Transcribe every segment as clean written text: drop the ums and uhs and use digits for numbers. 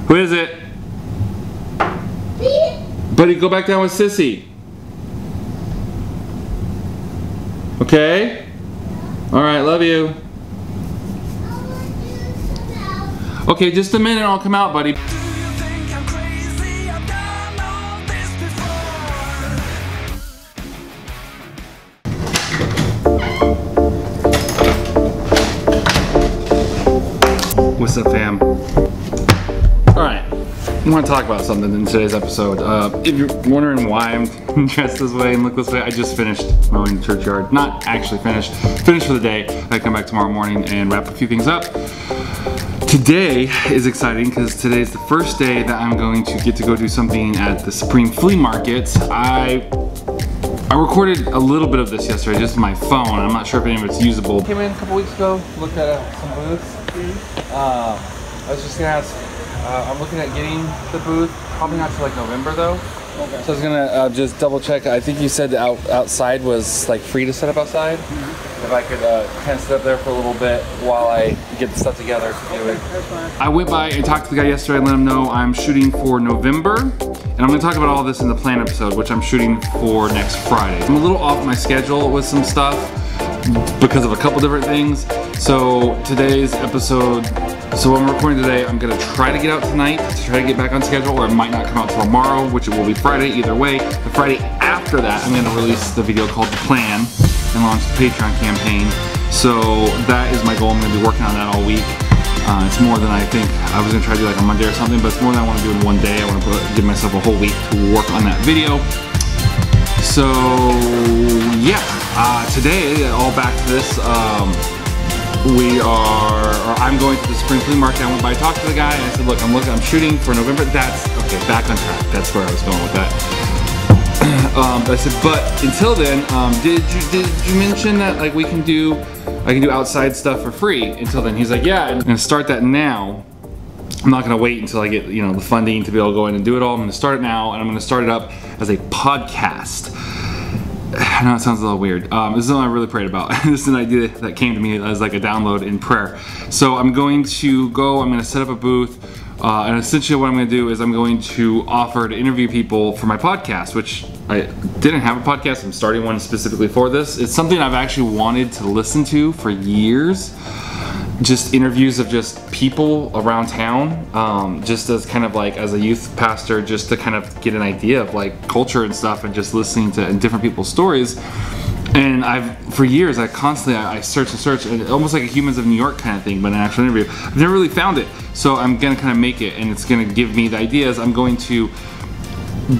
Who is it? Buddy, go back down with Sissy. Okay? Alright, love you. Okay, just a minute, I'll come out, buddy. What's up, fam? Alright, I want to talk about something in today's episode. If you're wondering why I'm dressed this way and look this way, I just finished mowing the churchyard. Not actually finished. Finished for the day. I come back tomorrow morning and wrap a few things up. Today is exciting because today's the first day that I'm going to get to go do something at the Supreme Flea Market. I recorded a little bit of this yesterday just on my phone. I'm not sure if any of it's usable. Came in a couple weeks ago, looked at some booths. I was just gonna ask, I'm looking at getting the booth, probably not till like November though. Okay. So I was gonna just double check. I think you said outside was like free to set up outside. If I could kind of sit up there for a little bit while I get the stuff together. I went by and talked to the guy yesterday and let him know I'm shooting for November. And I'm going to talk about all this in the plan episode, which I'm shooting for next Friday. I'm a little off my schedule with some stuff because of a couple different things. So today's episode, so when I'm recording today, I'm going to try to get out tonight to try to get back on schedule, or it might not come out till tomorrow, which it will be Friday either way. The Friday after that, I'm going to release the video called The Plan and launch the Patreon campaign. So that is my goal. I'm going to be working on that all week. It's more than I think I was going to try to do like on Monday or something, but it's more than I want to do in one day. I want to give myself a whole week to work on that video. So yeah, today, all back to this, I'm going to the Supreme Flea Market. I went by, talked to the guy, and I said, look, I'm shooting for November. That's, okay, back on track. That's where I was going with that. I said, but until then, did you mention that like I can do outside stuff for free until then? He's like, yeah, I'm gonna start that now. I'm not gonna wait until I get, you know, the funding to be able to go in and do it all. I'm gonna start it now, and I'm gonna start it up as a podcast. I know it sounds a little weird. This is something I really prayed about. This is an idea that came to me as like a download in prayer. So I'm going to go, I'm gonna set up a booth, and essentially what I'm gonna do is I'm going to offer to interview people for my podcast, which I didn't have a podcast. I'm starting one specifically for this. It's something I've actually wanted to listen to for years. Just interviews of just people around town, just as kind of like as a youth pastor, just to kind of get an idea of like culture and stuff, and just listening to different people's stories. And for years, I search and search, and almost like a Humans of New York kind of thing, but an actual interview. I've never really found it. So I'm gonna kind of make it, and it's gonna give me the ideas. I'm going to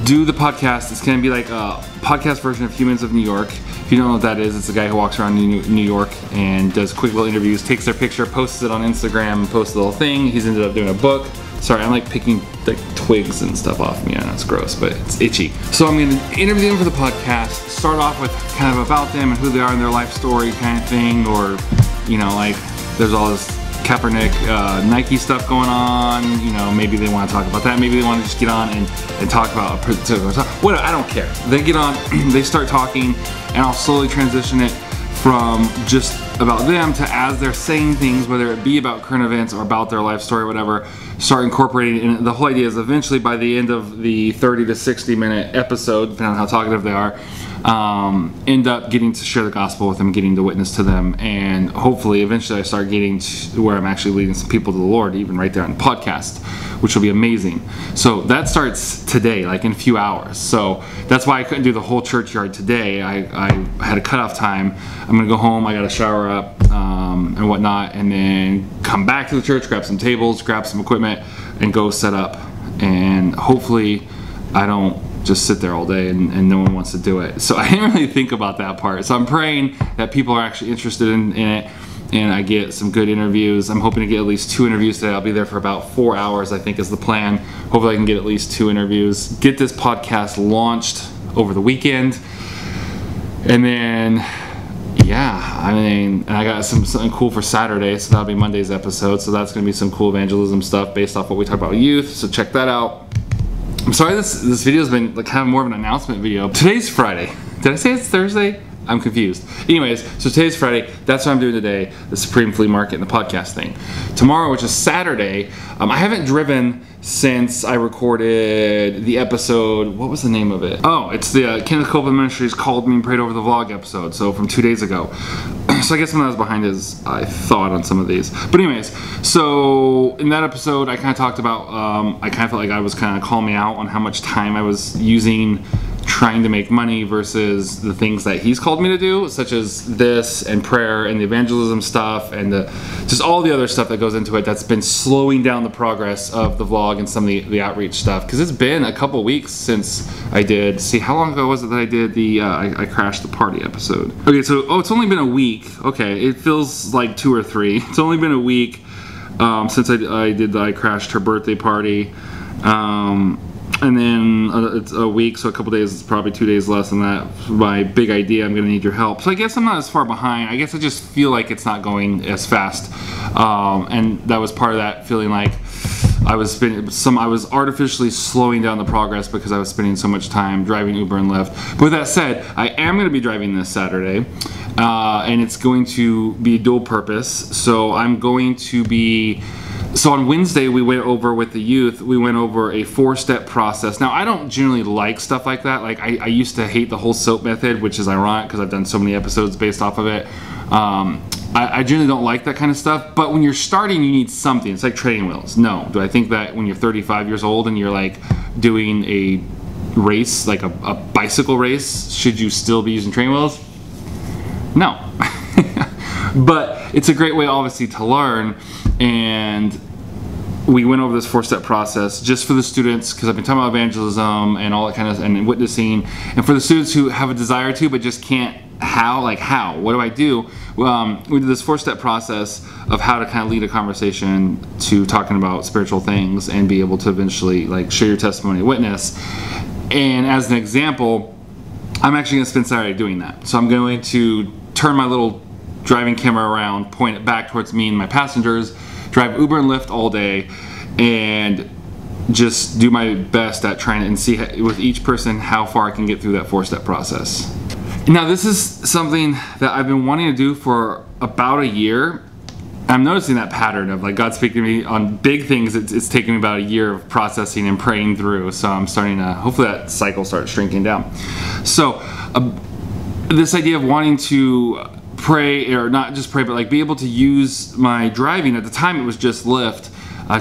do the podcast. It's gonna be like a podcast version of Humans of New York. If you don't know what that is, it's a guy who walks around New York and does quick little interviews, takes their picture, posts it on Instagram, posts the little thing. He's ended up doing a book. Sorry, I'm like picking like twigs and stuff off me. I know it's gross, but it's itchy. So I'm gonna interview them for the podcast, start off with kind of about them and who they are and their life story kind of thing, or, you know, like there's all this Kaepernick, Nike stuff going on, you know, maybe they want to talk about that, maybe they want to just get on and talk about a particular topic. Whatever, I don't care. They get on, they start talking, and I'll slowly transition it from just about them to, as they're saying things, whether it be about current events or about their life story or whatever, start incorporating it. And the whole idea is eventually by the end of the 30 to 60 minute episode, depending on how talkative they are, end up getting to share the gospel with them, getting to witness to them, and hopefully eventually I start getting to where I'm actually leading some people to the Lord, even right there on the podcast, which will be amazing. So that starts today, like in a few hours. So that's why I couldn't do the whole churchyard today. I had a cutoff time. I'm gonna go home, I gotta shower up and whatnot, and then come back to the church, grab some tables, grab some equipment, and go set up. And hopefully I don't just sit there all day and no one wants to do it. So I didn't really think about that part. So I'm praying that people are actually interested in it, and I get some good interviews. I'm hoping to get at least 2 interviews today. I'll be there for about 4 hours, I think is the plan. Hopefully I can get at least 2 interviews. Get this podcast launched over the weekend. And then, yeah, I mean, I got something cool for Saturday, so that'll be Monday's episode. So that's gonna be some cool evangelism stuff based off what we talk about with youth. So check that out. I'm sorry this video's been like kind of more of an announcement video. Today's Friday. Did I say it's Thursday? I'm confused. Anyways, so today's Friday. That's what I'm doing today, the Supreme Flea Market and the podcast thing. Tomorrow, which is Saturday, I haven't driven since I recorded the episode. What was the name of it? Oh, it's the Kenneth Copeland Ministries Called Me and Prayed Over the Vlog episode, so from 2 days ago. So I guess something I was behind is I thought on some of these. But anyways, so in that episode I kind of talked about, I kind of felt like I was kind of calling me out on how much time I was using trying to make money versus the things that he's called me to do, such as this and prayer and the evangelism stuff and just all the other stuff that goes into it that's been slowing down the progress of the vlog and some of the outreach stuff, because it's been a couple weeks since I did, see, how long ago was it that I did the I crashed the party episode? Okay, so it's only been a week. Okay, it feels like 2 or 3. It's only been a week since I did the I crashed her birthday party. And then it's a week, so a couple days, it's probably 2 days less than that. My big idea, I'm gonna need your help. So I guess I'm not as far behind. I guess I just feel like it's not going as fast. And that was part of that feeling like I was artificially slowing down the progress because I was spending so much time driving Uber and Lyft. But with that said, I am gonna be driving this Saturday. And it's going to be dual purpose. So I'm going to be, so on Wednesday we went over with the youth, we went over a 4-step process. Now I don't generally like stuff like that. Like I used to hate the whole SOAP method, which is ironic because I've done so many episodes based off of it. I generally don't like that kind of stuff, but when you're starting you need something. It's like training wheels. No, do I think that when you're 35 years old and you're like doing a race, like a bicycle race, should you still be using training wheels? No. But it's a great way obviously to learn, and we went over this 4-step process just for the students, because I've been talking about evangelism and all that kind of, and witnessing, and for the students who have a desire to but just can't, what do I do? We did this 4-step process of how to kind of lead a conversation to talking about spiritual things and be able to eventually like share your testimony, witness. And as an example, I'm actually going to spend Saturday doing that. So I'm going to turn my little driving camera around, point it back towards me and my passengers, drive Uber and Lyft all day, and just do my best at trying to and see with each person how far I can get through that 4-step process. Now this is something that I've been wanting to do for about a year. I'm noticing that pattern of like God speaking to me on big things. It's taken me about a year of processing and praying through. So I'm starting to, hopefully that cycle starts shrinking down. So this idea of wanting to pray, or not just pray, but like be able to use my driving, at the time it was just Lyft,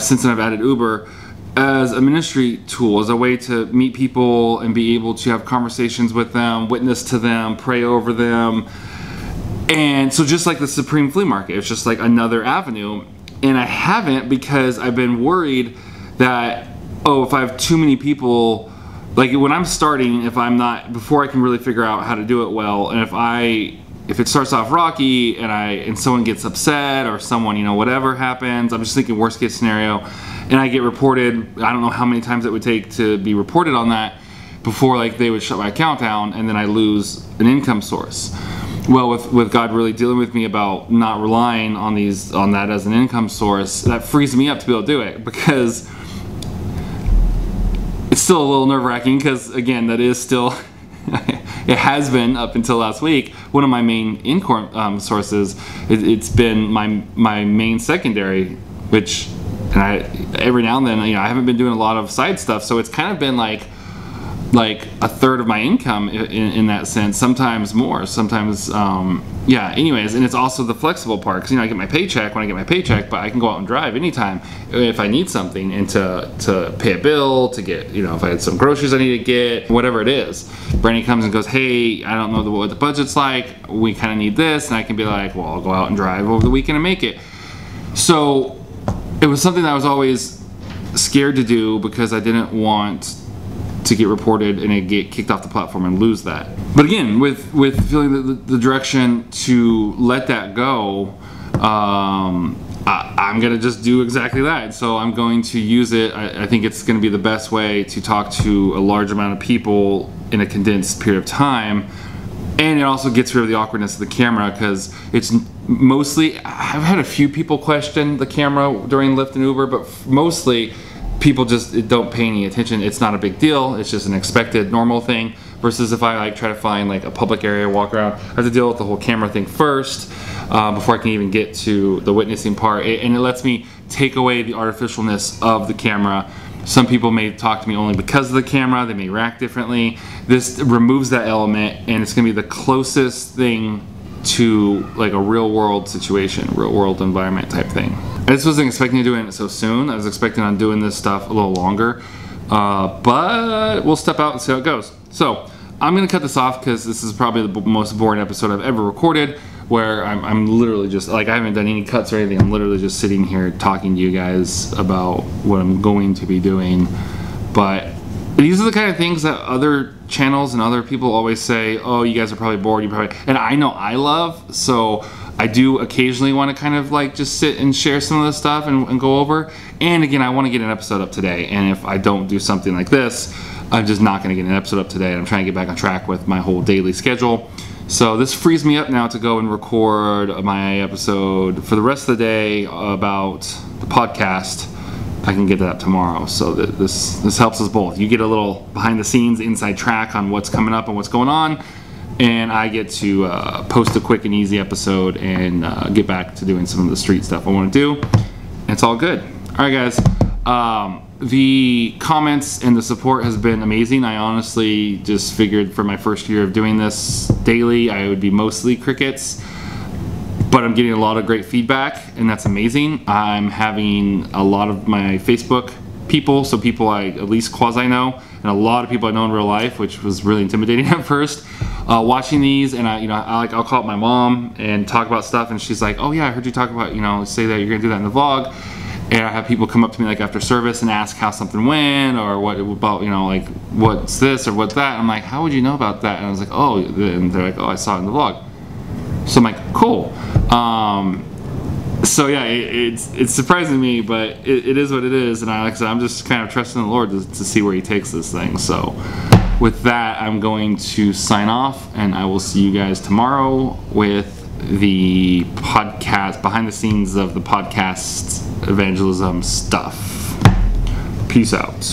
since then I've added Uber, as a ministry tool, as a way to meet people and be able to have conversations with them, witness to them, pray over them. And so just like the Supreme Flea Market, it's just like another avenue. And I haven't, because I've been worried that, oh, if I have too many people, like when I'm starting, if I'm not, before I can really figure out how to do it well, and if it starts off rocky and someone gets upset, or someone, you know, whatever happens, I'm just thinking worst case scenario, and I get reported, I don't know how many times it would take to be reported on that before like they would shut my account down, and then I lose an income source. Well, with God really dealing with me about not relying on that as an income source, that frees me up to be able to do it, because it's still a little nerve-wracking, because again, that is still it has been up until last week one of my main income sources. It's been my main secondary, which, and every now and then, you know, I haven't been doing a lot of side stuff, so it's kind of been like a third of my income in that sense, sometimes more, sometimes yeah, anyways. And it's also the flexible part, because, you know, I get my paycheck when I get my paycheck, but I can go out and drive anytime if I need something, and to pay a bill, to get, you know, if I had some groceries I need to get, whatever it is. Brandy comes and goes, hey, I don't know what the budget's like, we kind of need this, and I can be like, well, I'll go out and drive over the weekend and make it. So it was something that I was always scared to do, because I didn't want to get reported and get kicked off the platform and lose that. But again, with feeling the direction to let that go, I'm gonna just do exactly that. So I'm going to use it. I think it's gonna be the best way to talk to a large amount of people in a condensed period of time. And it also gets rid of the awkwardness of the camera, because it's mostly, I've had a few people question the camera during Lyft and Uber, but mostly people just don't pay any attention. It's not a big deal. It's just an expected, normal thing. versus if I like try to find like a public area, walk around, I have to deal with the whole camera thing first before I can even get to the witnessing part. And it lets me take away the artificialness of the camera. Some people may talk to me only because of the camera, they may react differently. This removes that element, and it's gonna be the closest thing to like a real world situation, real world environment type thing. I just wasn't expecting to do it so soon. I was expecting on doing this stuff a little longer, but we'll step out and see how it goes. So I'm gonna cut this off because this is probably the most boring episode I've ever recorded, where I'm literally just like, I haven't done any cuts or anything. I'm literally just sitting here talking to you guys about what I'm going to be doing. But these are the kind of things that other channels and other people always say, oh, you guys are probably bored, and I know I love, so I do occasionally want to kind of like just sit and share some of this stuff and go over. And again, I want to get an episode up today, and if I don't do something like this, I'm just not going to get an episode up today. I'm trying to get back on track with my whole daily schedule. So this frees me up now to go and record my episode for the rest of the day about the podcast. I can get that up tomorrow, so that this helps us both. You get a little behind the scenes inside track on what's coming up and what's going on, and I get to post a quick and easy episode and get back to doing some of the street stuff I want to do. And it's all good. All right, guys. The comments and the support has been amazing. I honestly just figured for my first year of doing this daily, I would be mostly crickets. But I'm getting a lot of great feedback, and that's amazing. I'm having a lot of my Facebook people, so people I at least quasi know, and a lot of people I know in real life, which was really intimidating at first, watching these. And I'll call up my mom and talk about stuff, and she's like, "Oh yeah, I heard you talk about, say that you're gonna do that in the vlog." And I have people come up to me like after service and ask how something went, or what about, like what's this or what's that. I'm like, how would you know about that? And I was like, oh, and they're like, oh, I saw it in the vlog. So I'm like, cool. So yeah, it's surprising me, but it is what it is. And like I said, I'm just kind of trusting the Lord to see where He takes this thing. So with that, I'm going to sign off, and I will see you guys tomorrow with the podcast, behind the scenes of the podcast evangelism stuff. Peace out.